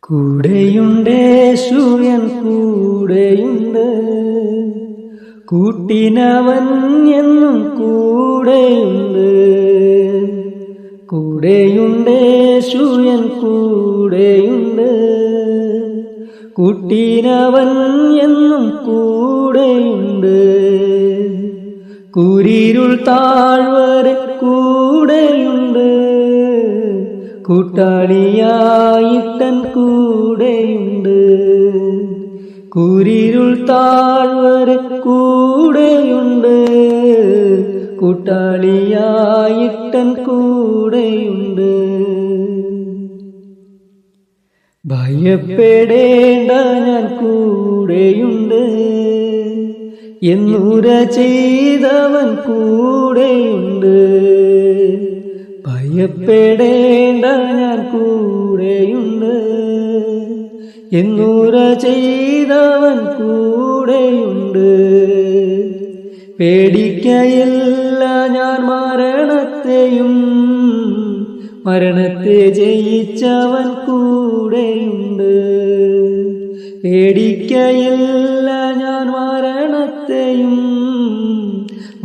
കൂടെയുണ്ടേശുയൻ കൂടെയുണ്ട്, കൂട്ടിനവൻ എന്നും കൂടെയുണ്ട്. കൂടെയുണ്ടേശുയൻ കൂടെയുണ്ട്, കൂട്ടിനവൻ എന്നും കൂടെയുണ്ട്. കൂരിരുൾ താഴ്വരെ കൂടെയുണ്ട്, കൂട്ടാളിയായിട്ടൻ കൂടെയുണ്ട്. കൂരിരുൾ താഴ്വരെ കൂടെയുണ്ട്, കൂട്ടാളിയായിട്ടൻ കൂടെയുണ്ട്. ഭയപ്പെടേണ്ട ഞാൻ കൂടെയുണ്ട്, എന്നുര ചെയ്തവൻ കൂടെയുണ്ട്. ഭയപ്പെടേണ്ട ഞാൻ കൂടെയുണ്ട്, എന്നുര ചെയ്തവൻ കൂടെയുണ്ട്. പേടിക്കയില്ല ഞാൻ മരണത്തെയും, മരണത്തെ ജയിച്ചവൻ കൂടെയുണ്ട്. പേടിക്കയില്ല ഞാൻ മരണത്തെയും,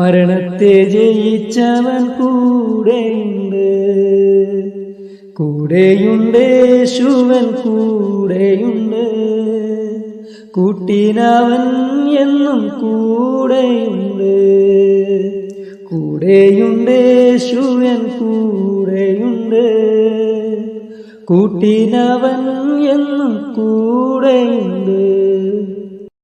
മരണത്തെ ജയിച്ചവൻ കൂടെയുണ്ട്. കൂടെയുണ്ടേശുവൻ കൂടെയുണ്ട്, കൂട്ടിനവൻ എന്നും കൂടെയുണ്ട്. കൂടെയുണ്ടേശുവൻ കൂടെയുണ്ട്, കൂട്ടിനവൻ എന്നും കൂടെയുണ്ട്.